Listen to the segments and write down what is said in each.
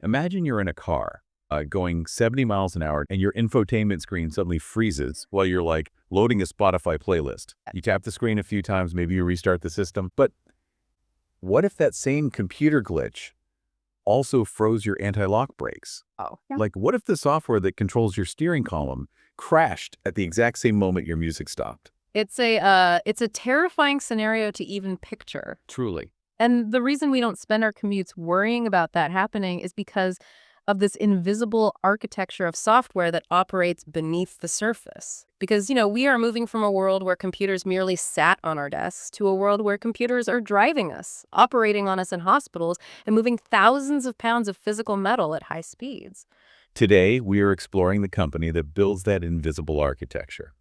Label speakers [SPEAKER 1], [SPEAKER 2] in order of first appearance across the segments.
[SPEAKER 1] Imagine you're in a car going 70 miles an hour and your infotainment screen suddenly freezes while you're like loading a Spotify playlist. You tap the screen a few times, maybe you restart the system. But what if that same computer glitch also froze your anti-lock brakes?
[SPEAKER 2] Oh, yeah.
[SPEAKER 1] Like, what if the software that controls your steering column crashed at the exact same moment your music stopped?
[SPEAKER 2] It's a terrifying scenario to even picture.
[SPEAKER 1] Truly.
[SPEAKER 2] And the reason we don't spend our commutes worrying about that happening is because of this invisible architecture of software that operates beneath the surface. Because, we are moving from a world where computers merely sat on our desks to a world where computers are driving us, operating on us in hospitals, and moving thousands of pounds of physical metal at high speeds.
[SPEAKER 1] Today, we are exploring the company that builds that invisible architecture.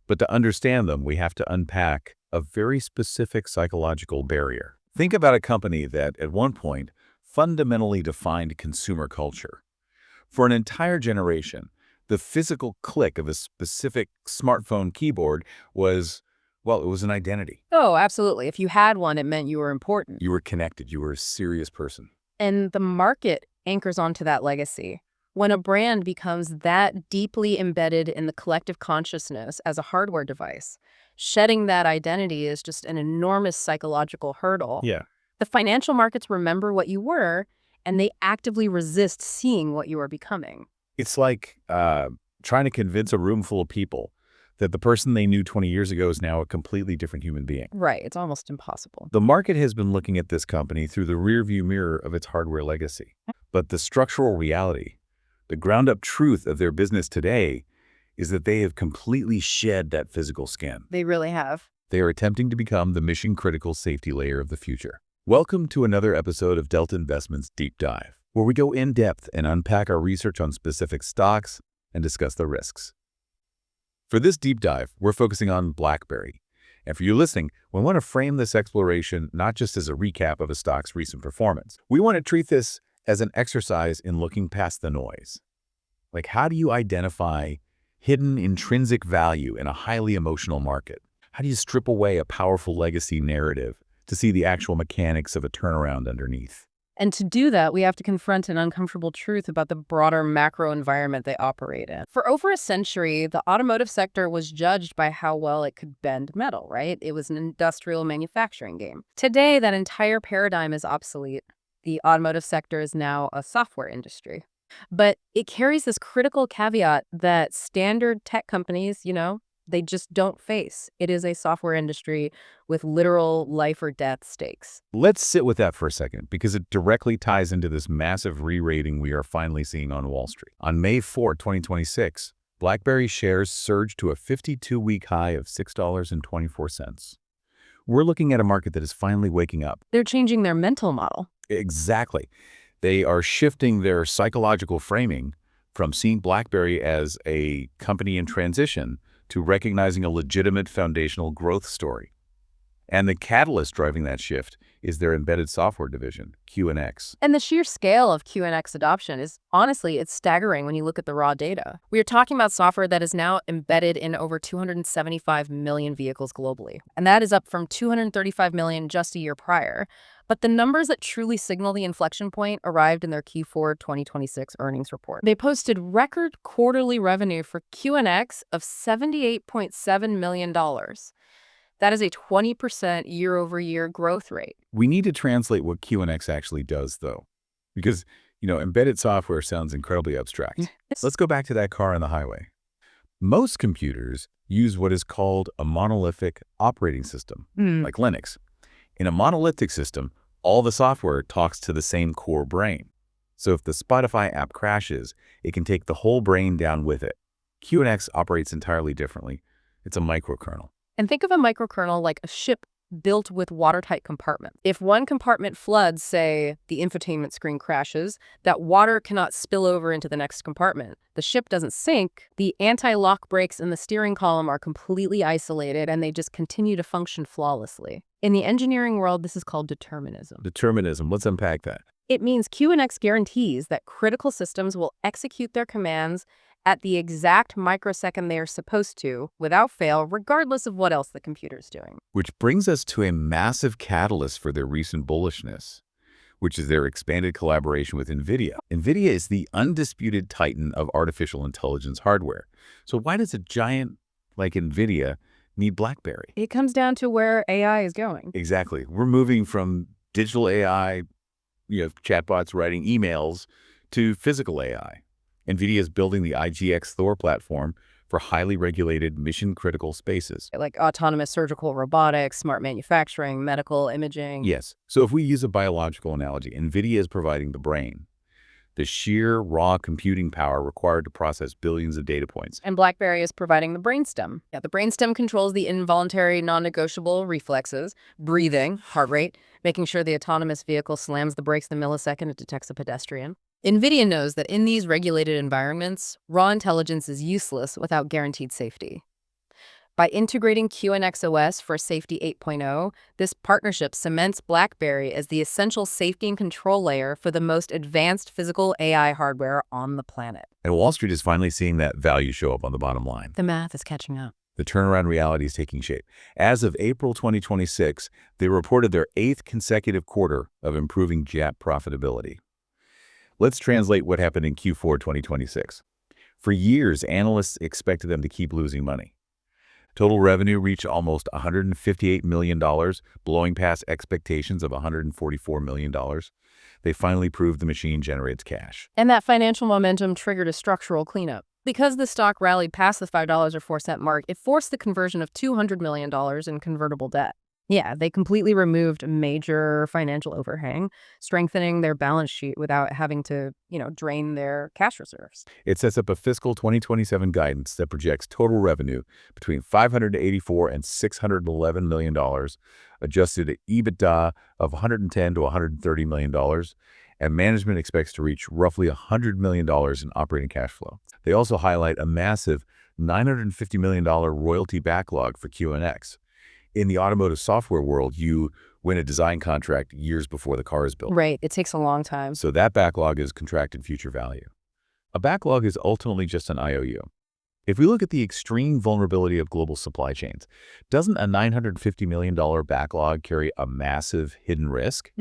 [SPEAKER 1] But to understand them, we have to unpack a very specific psychological barrier. Think about a company that, at one point, fundamentally defined consumer culture. For an entire generation, the physical click of a specific smartphone keyboard was, well, it was an identity.
[SPEAKER 2] Oh, absolutely. If you had one, it meant you were important.
[SPEAKER 1] You were connected. You were a serious person.
[SPEAKER 2] And the market anchors onto that legacy. When a brand becomes that deeply embedded in the collective consciousness as a hardware device, shedding that identity is just an enormous psychological hurdle.
[SPEAKER 1] Yeah.
[SPEAKER 2] The financial markets remember what you were, and they actively resist seeing what you are becoming.
[SPEAKER 1] It's like trying to convince a room full of people that the person they knew 20 years ago is now a completely different human being.
[SPEAKER 2] Right. It's almost impossible.
[SPEAKER 1] The market has been looking at this company through the rearview mirror of its hardware legacy. But the structural reality, the ground-up truth of their business today, is that they have completely shed that physical skin.
[SPEAKER 2] They really have.
[SPEAKER 1] They are attempting to become the mission-critical safety layer of the future. Welcome to another episode of Delta Investments Deep Dive, where we go in-depth and unpack our research on specific stocks and discuss the risks. For this deep dive, we're focusing on BlackBerry. And for you listening, we want to frame this exploration not just as a recap of a stock's recent performance. We want to treat this as an exercise in looking past the noise. Like, how do you identify hidden intrinsic value in a highly emotional market? How do you strip away a powerful legacy narrative to see the actual mechanics of a turnaround underneath?
[SPEAKER 2] And to do that, we have to confront an uncomfortable truth about the broader macro environment they operate in. For over a century, the automotive sector was judged by how well it could bend metal, right? It was an industrial manufacturing game. Today, that entire paradigm is obsolete. The automotive sector is now a software industry. But it carries this critical caveat that standard tech companies, they just don't face. It is a software industry with literal life or death stakes.
[SPEAKER 1] Let's sit with that for a second, because it directly ties into this massive re-rating we are finally seeing on Wall Street. On May 4, 2026, BlackBerry shares surged to a 52-week high of $6.24. We're looking at a market that is finally waking up.
[SPEAKER 2] They're changing their mental model.
[SPEAKER 1] Exactly. They are shifting their psychological framing from seeing BlackBerry as a company in transition to recognizing a legitimate foundational growth story. And the catalyst driving that shift is their embedded software division, QNX.
[SPEAKER 2] And the sheer scale of QNX adoption is, honestly, it's staggering when you look at the raw data. We are talking about software that is now embedded in over 275 million vehicles globally. And that is up from 235 million just a year prior. But the numbers that truly signal the inflection point arrived in their Q4 2026 earnings report. They posted record quarterly revenue for QNX of $78.7 million. That is a 20% year-over-year growth rate.
[SPEAKER 1] We need to translate what QNX actually does, though, because, embedded software sounds incredibly abstract. Let's go back to that car on the highway. Most computers use what is called a monolithic operating system, like Linux. In a monolithic system, all the software talks to the same core brain. So if the Spotify app crashes, it can take the whole brain down with it. QNX operates entirely differently. It's a microkernel.
[SPEAKER 2] And think of a microkernel like a ship built with watertight compartments. If one compartment floods, say the infotainment screen crashes, that water cannot spill over into the next compartment. The ship doesn't sink. The anti-lock brakes in the steering column are completely isolated, and they just continue to function flawlessly. In the engineering world, this is called determinism.
[SPEAKER 1] Determinism. Let's unpack that.
[SPEAKER 2] It means QNX guarantees that critical systems will execute their commands at the exact microsecond they are supposed to, without fail, regardless of what else the computer's doing.
[SPEAKER 1] Which brings us to a massive catalyst for their recent bullishness, which is their expanded collaboration with NVIDIA. NVIDIA is the undisputed titan of artificial intelligence hardware. So why does a giant like NVIDIA need BlackBerry?
[SPEAKER 2] It comes down to where AI is going.
[SPEAKER 1] Exactly. We're moving from digital AI, chatbots writing emails, to physical AI. NVIDIA is building the IGX Thor platform for highly regulated mission-critical spaces.
[SPEAKER 2] Like autonomous surgical robotics, smart manufacturing, medical imaging.
[SPEAKER 1] Yes. So if we use a biological analogy, NVIDIA is providing the brain, the sheer raw computing power required to process billions of data points.
[SPEAKER 2] And BlackBerry is providing the brainstem. Yeah, the brainstem controls the involuntary, non-negotiable reflexes, breathing, heart rate, making sure the autonomous vehicle slams the brakes the millisecond it detects a pedestrian. NVIDIA knows that in these regulated environments, raw intelligence is useless without guaranteed safety. By integrating QNX OS for Safety 8.0, this partnership cements BlackBerry as the essential safety and control layer for the most advanced physical AI hardware on the planet.
[SPEAKER 1] And Wall Street is finally seeing that value show up on the bottom line.
[SPEAKER 2] The math is catching up.
[SPEAKER 1] The turnaround reality is taking shape. As of April 2026, they reported their 8th consecutive quarter of improving GAAP profitability. Let's translate what happened in Q4 2026. For years, analysts expected them to keep losing money. Total revenue reached almost $158 million, blowing past expectations of $144 million. They finally proved the machine generates cash.
[SPEAKER 2] And that financial momentum triggered a structural cleanup. Because the stock rallied past the $5.04 mark, it forced the conversion of $200 million in convertible debt. Yeah, they completely removed a major financial overhang, strengthening their balance sheet without having to, drain their cash reserves.
[SPEAKER 1] It sets up a fiscal 2027 guidance that projects total revenue between $584 and $611 million, adjusted EBITDA of $110 to $130 million, and management expects to reach roughly $100 million in operating cash flow. They also highlight a massive $950 million royalty backlog for QNX. In the automotive software world, you win a design contract years before the car is built.
[SPEAKER 2] Right. It takes a long time.
[SPEAKER 1] So that backlog is contracted future value. A backlog is ultimately just an IOU. If we look at the extreme vulnerability of global supply chains, doesn't a $950 million backlog carry a massive hidden risk?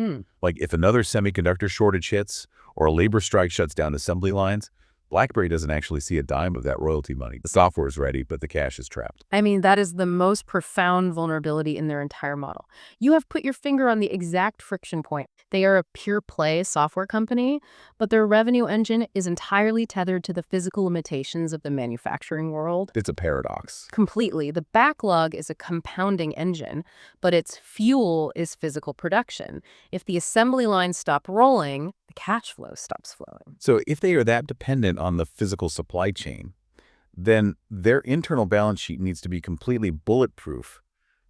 [SPEAKER 1] Like if another semiconductor shortage hits or a labor strike shuts down assembly lines, BlackBerry doesn't actually see a dime of that royalty money. The software is ready, but the cash is trapped.
[SPEAKER 2] I mean, that is the most profound vulnerability in their entire model. You have put your finger on the exact friction point. They are a pure play software company, but their revenue engine is entirely tethered to the physical limitations of the manufacturing world.
[SPEAKER 1] It's a paradox.
[SPEAKER 2] Completely. The backlog is a compounding engine, but its fuel is physical production. If the assembly lines stop rolling, the cash flow stops flowing.
[SPEAKER 1] So if they are that dependent on the physical supply chain, then their internal balance sheet needs to be completely bulletproof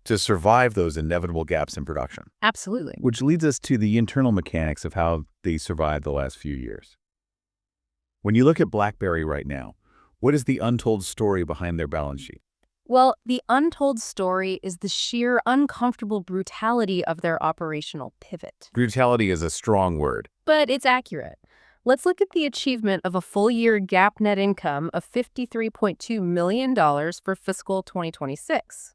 [SPEAKER 1] to survive those inevitable gaps in production.
[SPEAKER 2] Absolutely.
[SPEAKER 1] Which leads us to the internal mechanics of how they survived the last few years. When you look at BlackBerry right now, what is the untold story behind their balance sheet?
[SPEAKER 2] Well, the untold story is the sheer uncomfortable brutality of their operational pivot.
[SPEAKER 1] Brutality is a strong word.
[SPEAKER 2] But it's accurate. Let's look at the achievement of a full-year GAAP net income of $53.2 million for fiscal 2026.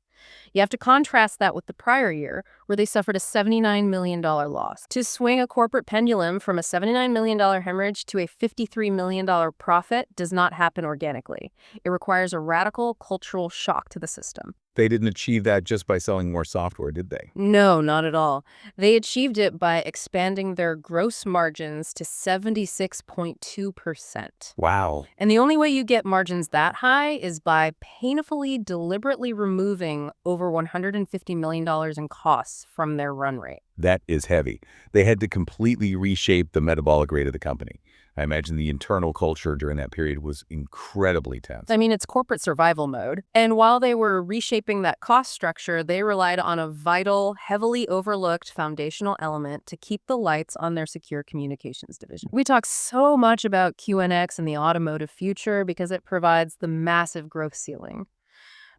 [SPEAKER 2] You have to contrast that with the prior year, where they suffered a $79 million loss. To swing a corporate pendulum from a $79 million hemorrhage to a $53 million profit does not happen organically. It requires a radical cultural shock to the system.
[SPEAKER 1] They didn't achieve that just by selling more software, did they?
[SPEAKER 2] No, not at all. They achieved it by expanding their gross margins to 76.2%.
[SPEAKER 1] Wow.
[SPEAKER 2] And the only way you get margins that high is by painfully, deliberately removing over $150 million in costs from their run rate.
[SPEAKER 1] That is heavy. They had to completely reshape the metabolic rate of the company. I imagine the internal culture during that period was incredibly tense.
[SPEAKER 2] I mean, it's corporate survival mode. And while they were reshaping that cost structure, they relied on a vital, heavily overlooked foundational element to keep the lights on their secure communications division. We talk so much about QNX and the automotive future because it provides the massive growth ceiling.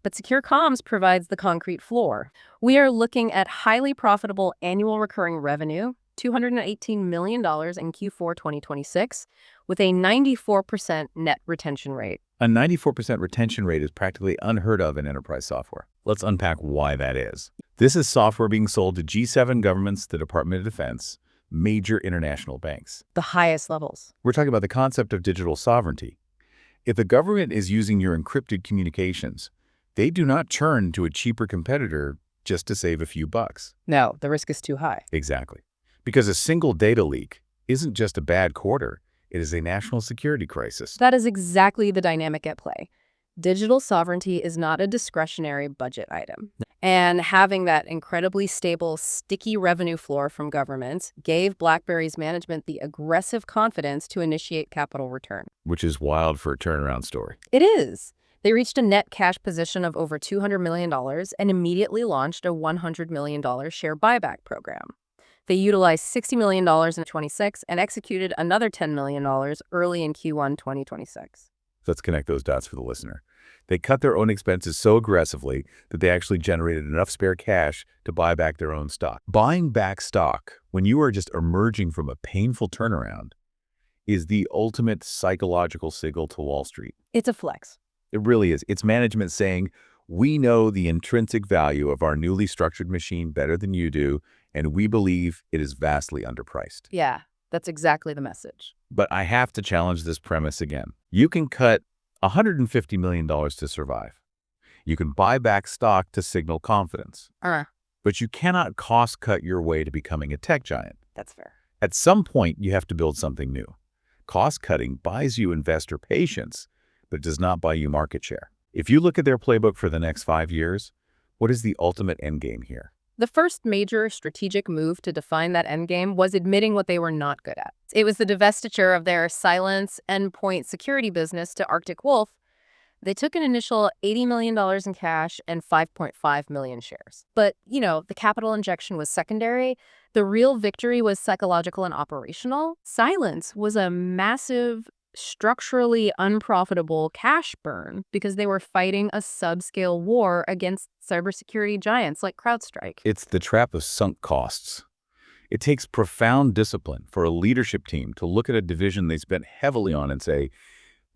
[SPEAKER 2] But Secure Comms provides the concrete floor. We are looking at highly profitable annual recurring revenue, $218 million in Q4 2026, with a 94% net retention rate.
[SPEAKER 1] A 94% retention rate is practically unheard of in enterprise software. Let's unpack why that is. This is software being sold to G7 governments, the Department of Defense, major international banks.
[SPEAKER 2] The highest levels.
[SPEAKER 1] We're talking about the concept of digital sovereignty. If the government is using your encrypted communications, they do not turn to a cheaper competitor just to save a few bucks.
[SPEAKER 2] No, the risk is too high.
[SPEAKER 1] Exactly. Because a single data leak isn't just a bad quarter, it is a national security crisis.
[SPEAKER 2] That is exactly the dynamic at play. Digital sovereignty is not a discretionary budget item. And having that incredibly stable, sticky revenue floor from governments gave BlackBerry's management the aggressive confidence to initiate capital return.
[SPEAKER 1] Which is wild for a turnaround story.
[SPEAKER 2] It is. They reached a net cash position of over $200 million and immediately launched a $100 million share buyback program. They utilized $60 million in 26 and executed another $10 million early in Q1 2026.
[SPEAKER 1] Let's connect those dots for the listener. They cut their own expenses so aggressively that they actually generated enough spare cash to buy back their own stock. Buying back stock when you are just emerging from a painful turnaround is the ultimate psychological signal to Wall Street.
[SPEAKER 2] It's a flex.
[SPEAKER 1] It really is. It's management saying, we know the intrinsic value of our newly structured machine better than you do, and we believe it is vastly underpriced.
[SPEAKER 2] Yeah, that's exactly the message.
[SPEAKER 1] But I have to challenge this premise again. You can cut $150 million to survive. You can buy back stock to signal confidence. But you cannot cost-cut your way to becoming a tech giant.
[SPEAKER 2] That's fair.
[SPEAKER 1] At some point, you have to build something new. Cost-cutting buys you investor patience, but does not buy you market share. If you look at their playbook for the next 5 years, what is the ultimate endgame here?
[SPEAKER 2] The first major strategic move to define that endgame was admitting what they were not good at. It was the divestiture of their silence endpoint security business to Arctic Wolf. They took an initial $80 million in cash and 5.5 million shares. But, the capital injection was secondary. The real victory was psychological and operational. Silence was a massive, structurally unprofitable cash burn because they were fighting a subscale war against cybersecurity giants like CrowdStrike.
[SPEAKER 1] It's the trap of sunk costs. It takes profound discipline for a leadership team to look at a division they spent heavily on and say,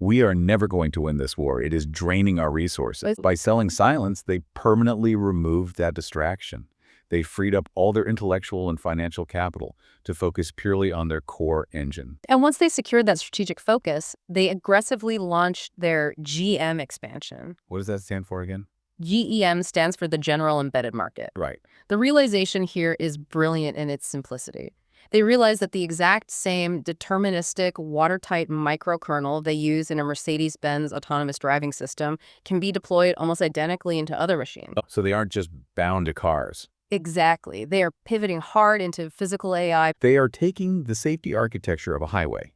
[SPEAKER 1] we are never going to win this war. It is draining our resources. By selling silence, they permanently removed that distraction. They freed up all their intellectual and financial capital to focus purely on their core engine.
[SPEAKER 2] And once they secured that strategic focus, they aggressively launched their GM expansion.
[SPEAKER 1] What does that stand for again?
[SPEAKER 2] GEM stands for the General Embedded Market.
[SPEAKER 1] Right.
[SPEAKER 2] The realization here is brilliant in its simplicity. They realized that the exact same deterministic, watertight microkernel they use in a Mercedes-Benz autonomous driving system can be deployed almost identically into other machines.
[SPEAKER 1] So they aren't just bound to cars.
[SPEAKER 2] Exactly. They are pivoting hard into physical AI.
[SPEAKER 1] They are taking the safety architecture of a highway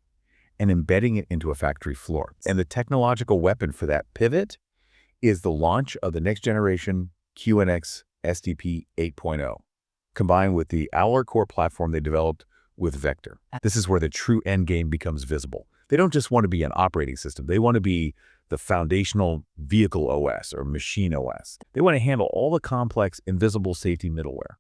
[SPEAKER 1] and embedding it into a factory floor. And the technological weapon for that pivot is the launch of the next generation QNX SDP 8.0, combined with the Alloy core platform they developed with Vector. This is where the true end game becomes visible. They don't just want to be an operating system. They want to be the foundational vehicle OS or machine OS. They want to handle all the complex, invisible safety middleware.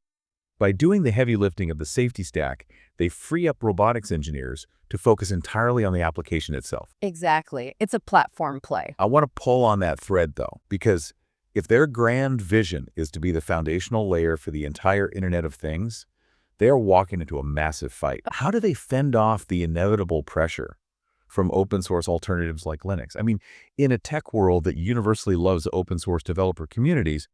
[SPEAKER 1] By doing the heavy lifting of the safety stack, they free up robotics engineers to focus entirely on the application itself.
[SPEAKER 2] Exactly. It's a platform play.
[SPEAKER 1] I want to pull on that thread, though, because if their grand vision is to be the foundational layer for the entire Internet of Things, they are walking into a massive fight. How do they fend off the inevitable pressure from open source alternatives like Linux? I mean, in a tech world that universally loves open source developer communities,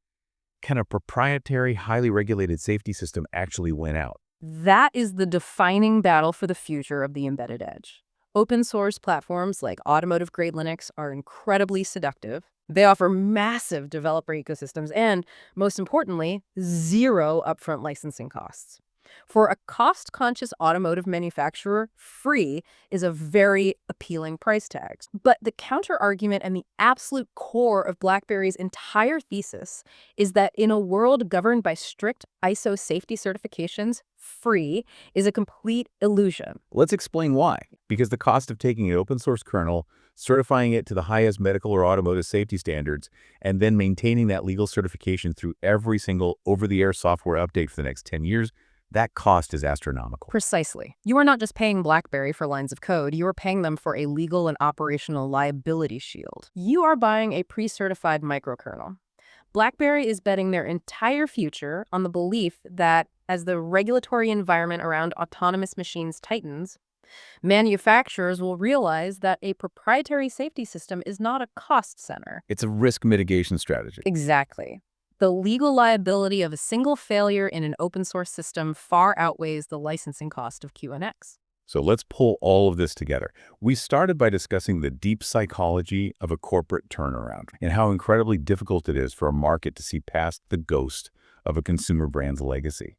[SPEAKER 1] can a proprietary, highly regulated safety system actually win out?
[SPEAKER 2] That is the defining battle for the future of the embedded edge. Open source platforms like automotive-grade Linux are incredibly seductive. They offer massive developer ecosystems and, most importantly, zero upfront licensing costs. For a cost-conscious automotive manufacturer, free is a very appealing price tag. But the counter-argument and the absolute core of BlackBerry's entire thesis is that in a world governed by strict ISO safety certifications, free is a complete illusion.
[SPEAKER 1] Let's explain why. Because the cost of taking an open source kernel, certifying it to the highest medical or automotive safety standards, and then maintaining that legal certification through every single over-the-air software update for the next 10 years, that cost is astronomical.
[SPEAKER 2] Precisely. You are not just paying BlackBerry for lines of code, you are paying them for a legal and operational liability shield. You are buying a pre-certified microkernel. BlackBerry is betting their entire future on the belief that As the regulatory environment around autonomous machines tightens, manufacturers will realize that a proprietary safety system is not a cost center.
[SPEAKER 1] It's a risk mitigation strategy.
[SPEAKER 2] Exactly. The legal liability of a single failure in an open source system far outweighs the licensing cost of QNX.
[SPEAKER 1] So let's pull all of this together. We started by discussing the deep psychology of a corporate turnaround and how incredibly difficult it is for a market to see past the ghost of a consumer brand's legacy.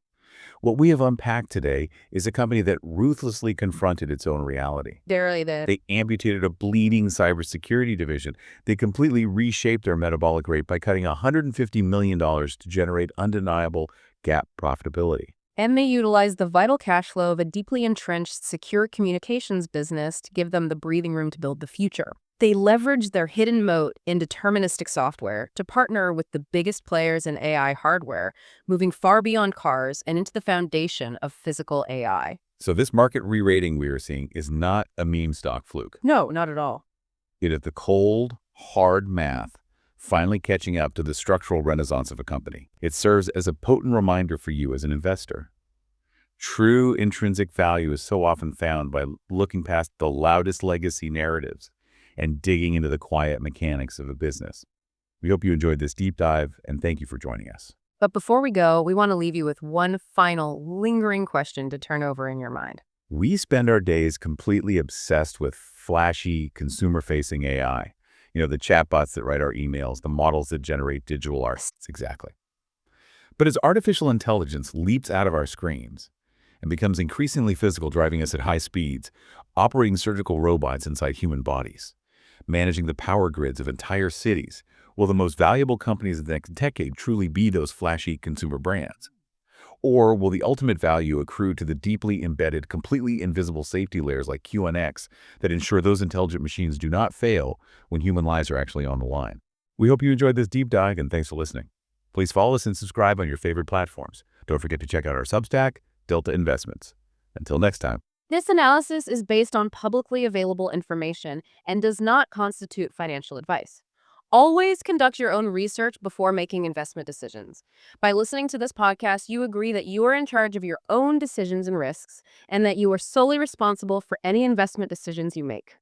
[SPEAKER 1] What we have unpacked today is a company that ruthlessly confronted its own reality. They amputated a bleeding cybersecurity division. They completely reshaped their metabolic rate by cutting $150 million to generate undeniable GAAP profitability.
[SPEAKER 2] And they utilized the vital cash flow of a deeply entrenched secure communications business to give them the breathing room to build the future. They leveraged their hidden moat in deterministic software to partner with the biggest players in AI hardware, moving far beyond cars and into the foundation of physical AI.
[SPEAKER 1] So this market re-rating we are seeing is not a meme stock fluke.
[SPEAKER 2] No, not at all.
[SPEAKER 1] It is the cold, hard math finally catching up to the structural renaissance of a company. It serves as a potent reminder for you as an investor. True intrinsic value is so often found by looking past the loudest legacy narratives and digging into the quiet mechanics of a business. We hope you enjoyed this deep dive, and thank you for joining us.
[SPEAKER 2] But before we go, we want to leave you with one final lingering question to turn over in your mind.
[SPEAKER 1] We spend our days completely obsessed with flashy, consumer-facing AI. The chatbots that write our emails, the models that generate digital art. Exactly. But as artificial intelligence leaps out of our screens and becomes increasingly physical, driving us at high speeds, operating surgical robots inside human bodies, managing the power grids of entire cities, will the most valuable companies of the next decade truly be those flashy consumer brands? Or will the ultimate value accrue to the deeply embedded, completely invisible safety layers like QNX that ensure those intelligent machines do not fail when human lives are actually on the line? We hope you enjoyed this deep dive, and thanks for listening. Please follow us and subscribe on your favorite platforms. Don't forget to check out our Substack, Delta Investments. Until next time.
[SPEAKER 2] This analysis is based on publicly available information and does not constitute financial advice. Always conduct your own research before making investment decisions. By listening to this podcast, you agree that you are in charge of your own decisions and risks, and that you are solely responsible for any investment decisions you make.